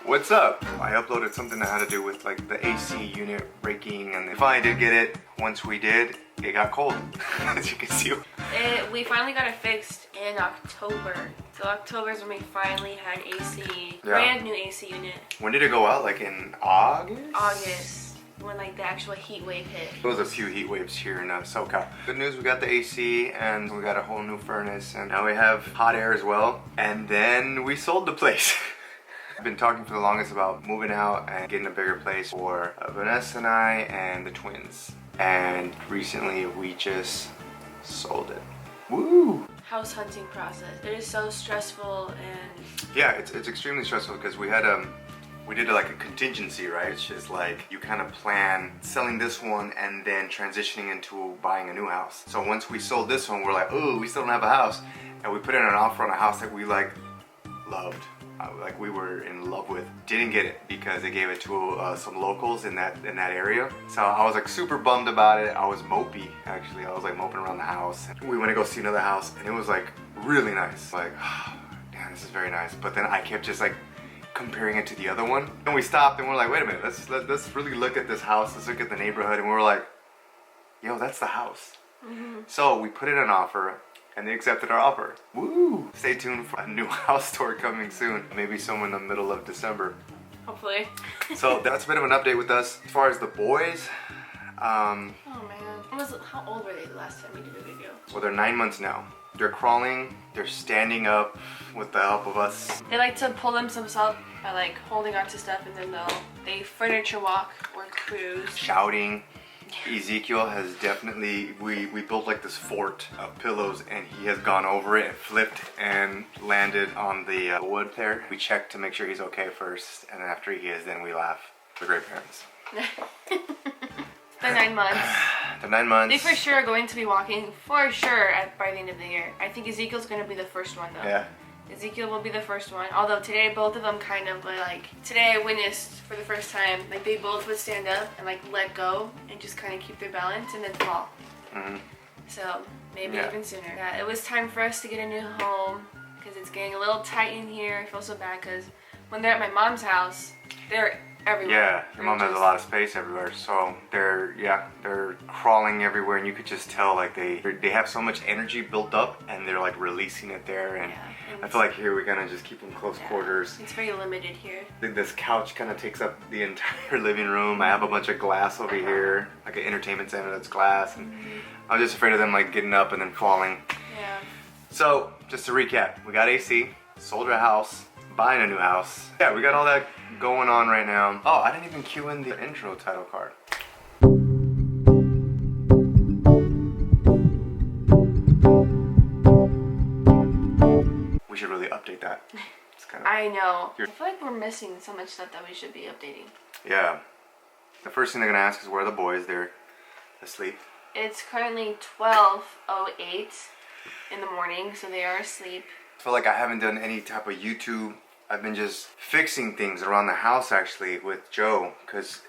What's up? I uploaded something that had to do with like the AC unit breaking, and if I did get it, once we did, it got cold, as you can see. We finally got it fixed in October. So October is when we finally had AC, brand new AC unit. When did it go out? Like in August? August, when like the actual heat wave hit. There was a few heat waves here in SoCal. Good news, we got the AC and we got a whole new furnace, and now we have hot air as well. And then we sold the place. I've been talking for the longest about moving out and getting a bigger place for Vanessa and I and the twins. And recently we just sold it. Woo! House hunting process. It is so stressful and... Yeah, it's extremely stressful because we did like a contingency, right? It's just like you kind of plan selling this one and then transitioning into buying a new house. So once we sold this one, we're like, oh, we still don't have a house. And we put in an offer on a house that we like loved. Like we were in love with. Didn't get it because they gave it to some locals in that area. So I was like super bummed about it. I was mopey, actually. I was like moping around the house. We went to go see another house and it was like really nice. Like, oh, damn, this is very nice. But then I kept just like comparing it to the other one. And we stopped and we're like, wait a minute, let's really look at this house. Let's look at the neighborhood. And we were like, yo, that's the house. Mm-hmm. So we put in an offer and they accepted our offer. Woo! Stay tuned for a new house tour coming soon. Maybe somewhere in the middle of December. Hopefully. So that's a bit of an update with us. As far as the boys, oh man. How old were they the last time we did a video? Well, they're 9 months now. They're crawling, they're standing up with the help of us. They like to pull themselves up by like holding onto stuff, and then they furniture walk or cruise. Shouting. Ezekiel has definitely, we built like this fort of pillows and he has gone over it and flipped and landed on the wood there. We checked to make sure he's okay first, and after he is, then we laugh. We're great parents. They're 9 months. They're 9 months. They for sure are going to be walking, for sure, by the end of the year. I think Ezekiel's going to be the first one though. Yeah. Ezekiel will be the first one. Although today, both of them kind of like, today I witnessed for the first time, like they both would stand up and like let go and just kind of keep their balance and then fall. Mm-hmm. So maybe even sooner. Yeah, it was time for us to get a new home because it's getting a little tight in here. I feel so bad because when they're at my mom's house, they're everywhere. Yeah, your mom has a lot of space everywhere, so they're crawling everywhere, and you could just tell like they have so much energy built up, and they're like releasing it there. And I feel like here we're gonna just keep them close quarters. It's very limited here. I think this couch kind of takes up the entire living room. I have a bunch of glass over here, like an entertainment center that's glass, and I'm just afraid of them like getting up and then falling. Yeah. So just to recap, we got AC, sold our house, buying a new house. Yeah, we got all that going on right now. Oh, I didn't even cue in the intro title card. We should really update that. It's kind of... I know. I feel like we're missing so much stuff that we should be updating. Yeah. The first thing they're gonna ask is where are the boys? They're asleep. It's currently 12:08 in the morning, so they are asleep. I feel like I haven't done any type of YouTube. I've been just fixing things around the house actually with Joe, because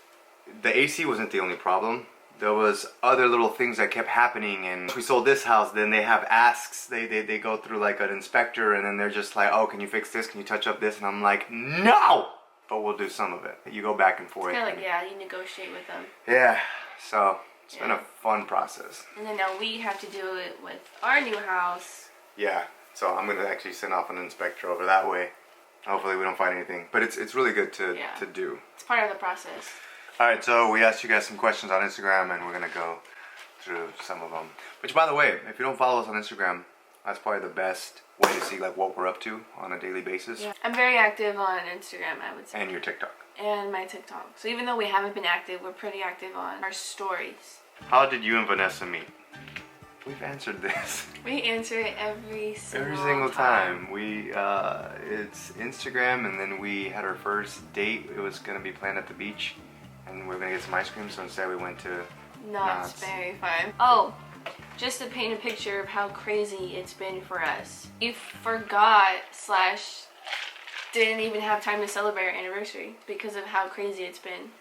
the AC wasn't the only problem. There was other little things that kept happening, and once we sold this house, then they have asks. They go through like an inspector, and then they're just like, oh, can you fix this? Can you touch up this? And I'm like, no! But we'll do some of it. You go back and forth. It's kind of like, yeah, you negotiate with them. Yeah, so it's been a fun process. And then now we have to do it with our new house. Yeah, so I'm gonna actually send off an inspector over that way. Hopefully we don't find anything, but it's really good to do. It's part of the process. Alright, so we asked you guys some questions on Instagram, and we're gonna go through some of them. Which, by the way, if you don't follow us on Instagram, that's probably the best way to see like what we're up to on a daily basis. Yeah. I'm very active on Instagram, I would say. And your TikTok. And my TikTok. So even though we haven't been active, we're pretty active on our stories. How did you and Vanessa meet? We've answered this. We answer it every single time. It's Instagram, and then we had our first date. It was gonna be planned at the beach, and we were gonna get some ice cream. So instead, we went to Knott's Berry Farm. Oh, just to paint a picture of how crazy it's been for us. We forgot / didn't even have time to celebrate our anniversary because of how crazy it's been.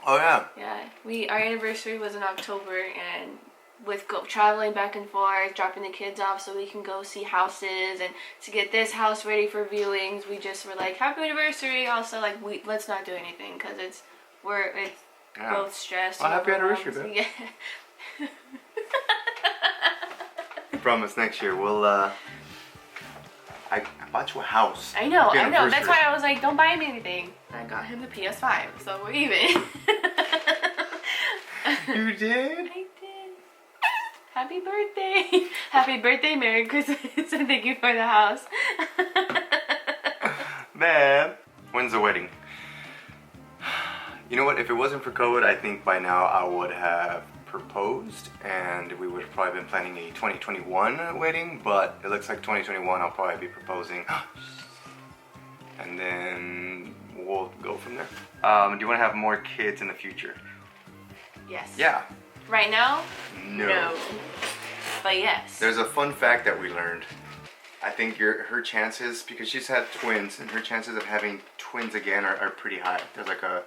Oh yeah. Yeah, our anniversary was in October, and with traveling back and forth, dropping the kids off so we can go see houses, and to get this house ready for viewings, we just were like, happy anniversary. Also, like, let's not do anything because it's both stressed. Well, happy anniversary, babe. Yeah. I promise next year we'll I bought you a house. I know. Happy That's anniversary. why I was like, don't buy me anything. I got him a PS5, so we're even. You did? I did. Happy birthday. Happy birthday, Merry Christmas, and thank you for the house. Man, when's the wedding? You know what, if it wasn't for COVID, I think by now I would have proposed and we would have probably been planning a 2021 wedding, but it looks like 2021 I'll probably be proposing. And then we'll go from there. Do you want to have more kids in the future? Yes. Yeah. Right now? No. But yes. There's a fun fact that we learned. I think her chances, because she's had twins, and her chances of having twins again are pretty high. There's like a...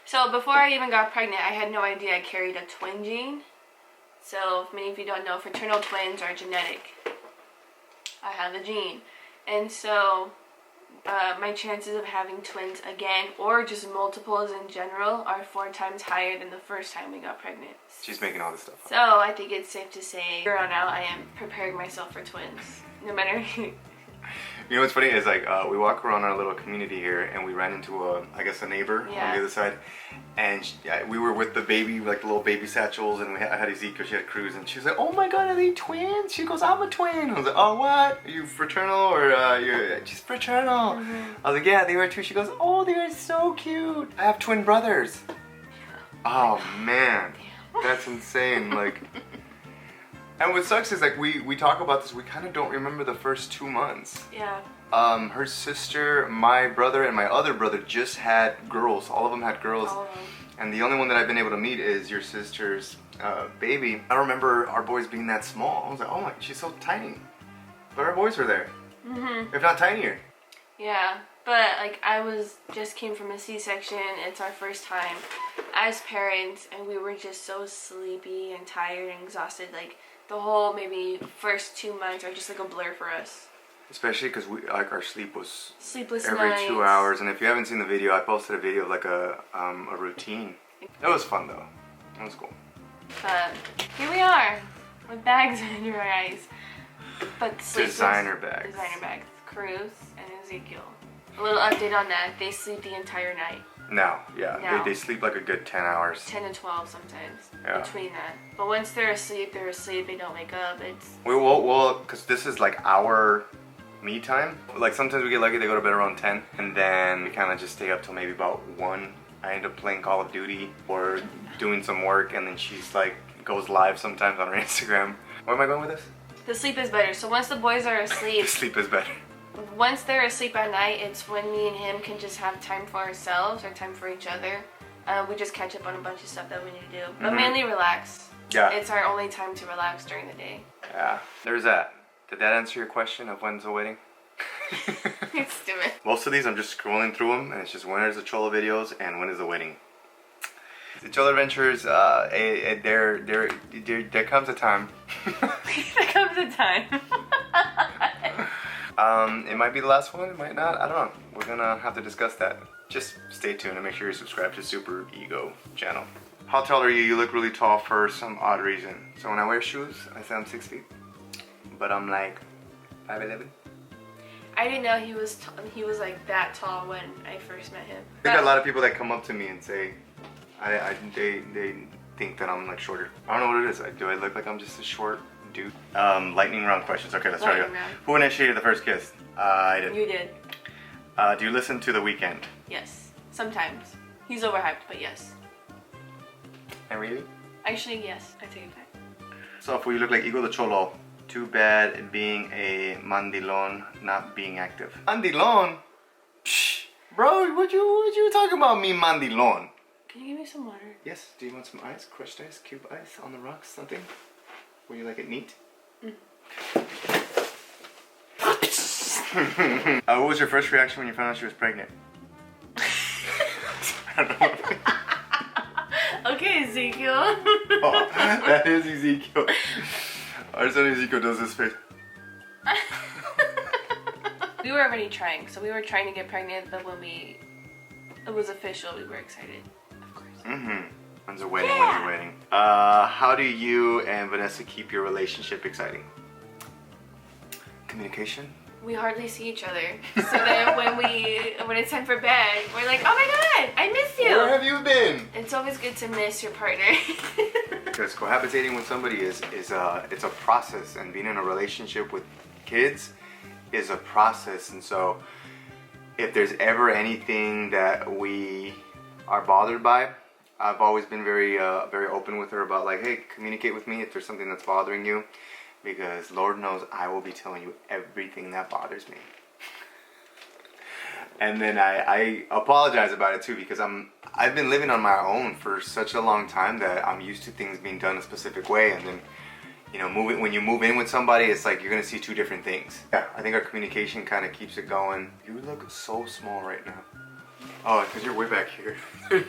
So before I even got pregnant, I had no idea I carried a twin gene. So many of you don't know, fraternal twins are genetic. I have the gene. And so my chances of having twins again, or just multiples in general, are 4 times higher than the first time we got pregnant. She's making all this stuff up. So I think it's safe to say, here on out, I am preparing myself for twins. No matter... You know what's funny is like we walk around our little community here and we ran into a neighbor on the other side, and we were with the baby, like the little baby satchels, and I had Ezekiel, she had Cruz, and she was like, oh my god, are they twins? She goes, I'm a twin. I was like, oh what? Are you fraternal or you're just fraternal? I was like, yeah, they were too. She goes, oh, they are so cute. I have twin brothers. Oh man, that's insane. Like. And what sucks is like we talk about this, we kind of don't remember the first 2 months. Yeah. Her sister, my brother, and my other brother just had girls. All of them had girls. All of them. And the only one that I've been able to meet is your sister's baby. I don't remember our boys being that small. I was like, oh my, she's so tiny. But our boys were there. Mm-hmm. If not tinier. Yeah. But like just came from a C-section. It's our first time as parents, and we were just so sleepy and tired and exhausted. Like, the whole maybe first 2 months are just like a blur for us. Especially because our sleep was sleepless every nights. 2 hours. And if you haven't seen the video, I posted a video of like a routine. It was fun though. It was cool. But here we are with bags under our eyes. But Designer bags. Designer bags. Cruz and Ezekiel. A little update on that. They sleep the entire night. Now, yeah. Now. They sleep like a good 10 hours. 10 to 12 sometimes. Yeah. Between that. But once they're asleep, they're asleep. They don't wake up. It's... Well, because this is like our me time. Like sometimes we get lucky, they go to bed around 10. And then we kind of just stay up till maybe about 1. I end up playing Call of Duty or doing some work. And then she's like, goes live sometimes on her Instagram. Where am I going with this? The sleep is better. So once the boys are asleep... The sleep is better. Once they're asleep at night, it's when me and him can just have time for ourselves or time for each other. We just catch up on a bunch of stuff that we need to do. But mainly relax. Yeah. It's our only time to relax during the day. Yeah. There's that. Did that answer your question of when's the wedding? It's stupid. Most of these I'm just scrolling through them and it's just when is the Cholo videos and when is the wedding. The Cholo Adventures, there comes a time. There comes a time. It might be the last one, it might not, I don't know. We're gonna have to discuss that. Just stay tuned and make sure you're subscribed to Super Ego channel. How tall are you? You look really tall for some odd reason. So when I wear shoes, I say I'm 6 feet. But I'm like 5'11". I didn't know he was like that tall when I first met him. I got a lot of people that come up to me and say, they think that I'm like shorter. I don't know what it is. Do I look like I'm just a short dude? Lightning round questions. Okay, let's try it. Who initiated the first kiss? I did. You did. Do you listen to The Weeknd? Yes. Sometimes. He's overhyped, but yes. And really? Actually, yes. I take it back. So if we look like Ego the Cholo, too bad being a mandilon, not being active. Mandilon? Psh, bro, what you talking about me mandilon? Can you give me some water? Yes. Do you want some ice? Crushed ice? Cube ice? On the rocks? Something? Would you like it neat? What was your first reaction when you found out she was pregnant? I don't know. Okay, Ezekiel. Oh, that is Ezekiel. Our son Ezekiel does this face. We were already trying, so we were trying to get pregnant, but when it was official, we were excited, of course. Mm-hmm. When's the wedding? Yeah. When's the wedding? How do you and Vanessa keep your relationship exciting? Communication? We hardly see each other, so that when it's time for bed, we're like, oh my god, I miss you. Where have you been? It's always good to miss your partner. Because cohabitating with somebody it's a process, and being in a relationship with kids is a process. And so if there's ever anything that we are bothered by, I've always been very open with her about like, hey, communicate with me if there's something that's bothering you, because Lord knows I will be telling you everything that bothers me. And then I apologize about it too, because I've been living on my own for such a long time that I'm used to things being done a specific way, and then when you move in with somebody, it's like you're gonna see two different things. Yeah, I think our communication kind of keeps it going. You look so small right now. Oh, because you're way back here. You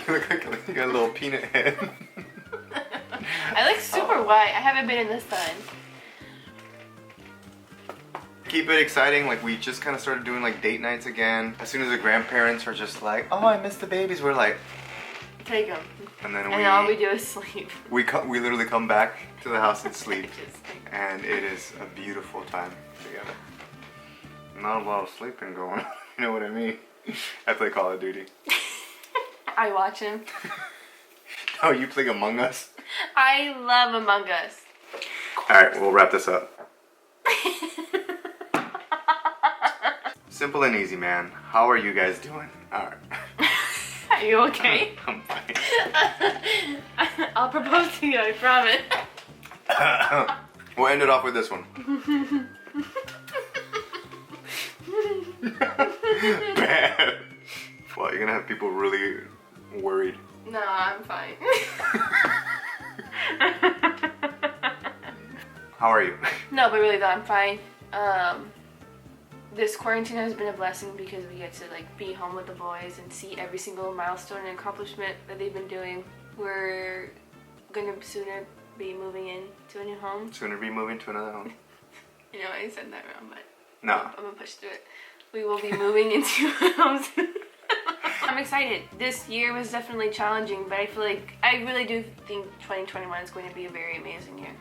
look like you got a little peanut head. I look super white. I haven't been in the sun. Keep it exciting. Like, we just kind of started doing like date nights again. As soon as the grandparents are just like, oh, I miss the babies, we're like, take them. And then all we do is sleep. We literally come back to the house and sleep. And it is a beautiful time together. Not a lot of sleeping going on. You know what I mean? I play Call of Duty. I watch him. Oh, you play Among Us? I love Among Us. Alright, we'll wrap this up. Simple and easy, man. How are you guys doing? Alright. Are you okay? I'm fine. I'll propose to you, I promise. We'll end it off with this one. Bad. Well, you're gonna have people really worried. No, I'm fine. How are you? No, but really though, I'm fine. This quarantine has been a blessing because we get to like be home with the boys and see every single milestone and accomplishment that they've been doing. We're gonna sooner be moving into a new home. Sooner be moving to another home. You know, I said that wrong, but no. I'm gonna push through it. We will be moving into a home soon. I'm excited. This year was definitely challenging, but I feel like I really do think 2021 is going to be a very amazing year.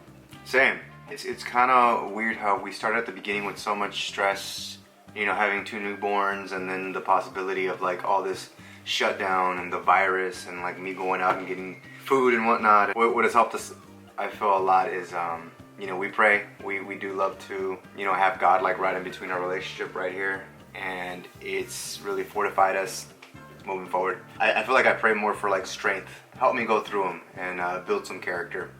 Same. It's kind of weird how we started at the beginning with so much stress, you know, having 2 newborns, and then the possibility of like all this shutdown and the virus, and like me going out and getting food and whatnot. What has helped us, I feel, a lot is you know, we pray. We do love to, you know, have God like right in between our relationship right here, and it's really fortified us moving forward. I feel like I pray more for like strength. Help me go through them and build some character.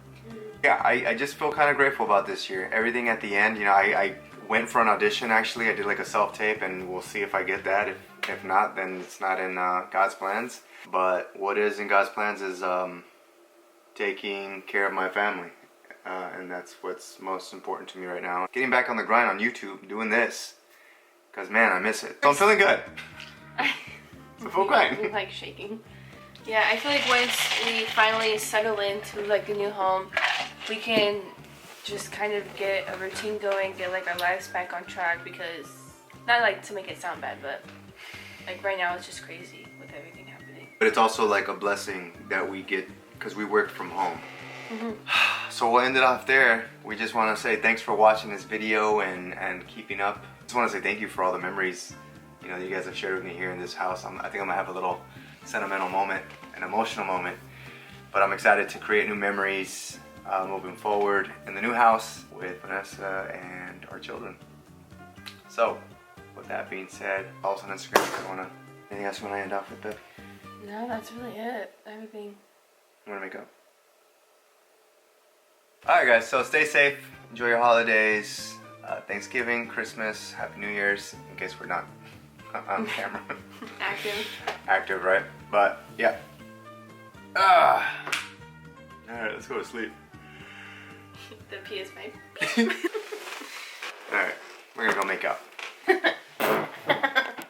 Yeah, I just feel kind of grateful about this year. Everything at the end, you know, I went for an audition actually. I did like a self-tape, and we'll see if I get that. If not, then it's not in God's plans. But what is in God's plans is taking care of my family. And that's what's most important to me right now. Getting back on the grind on YouTube, doing this. Because man, I miss it. So I'm feeling good. It's a full grind. I'm like shaking. Yeah, I feel like once we finally settle into like a new home, we can just kind of get a routine going, get like our lives back on track, because, not like to make it sound bad, but like right now it's just crazy with everything happening. But it's also like a blessing that we get because we work from home. Mm-hmm. So we'll end it off there. We just want to say thanks for watching this video and keeping up. Just want to say thank you for all the memories, you know, that you guys have shared with me here in this house. I think I'm gonna have a little sentimental moment, an emotional moment, but I'm excited to create new memories moving forward in the new house with Vanessa and our children. So with that being said, also on Instagram, anything else you want to end off with, babe? No, that's really it. Everything. You want to make up? Alright guys, so stay safe, enjoy your holidays, Thanksgiving, Christmas, Happy New Year's, in case we're not on camera. Active, right? But yeah. Alright, let's go to sleep. The PS5. Alright, we're gonna go make out.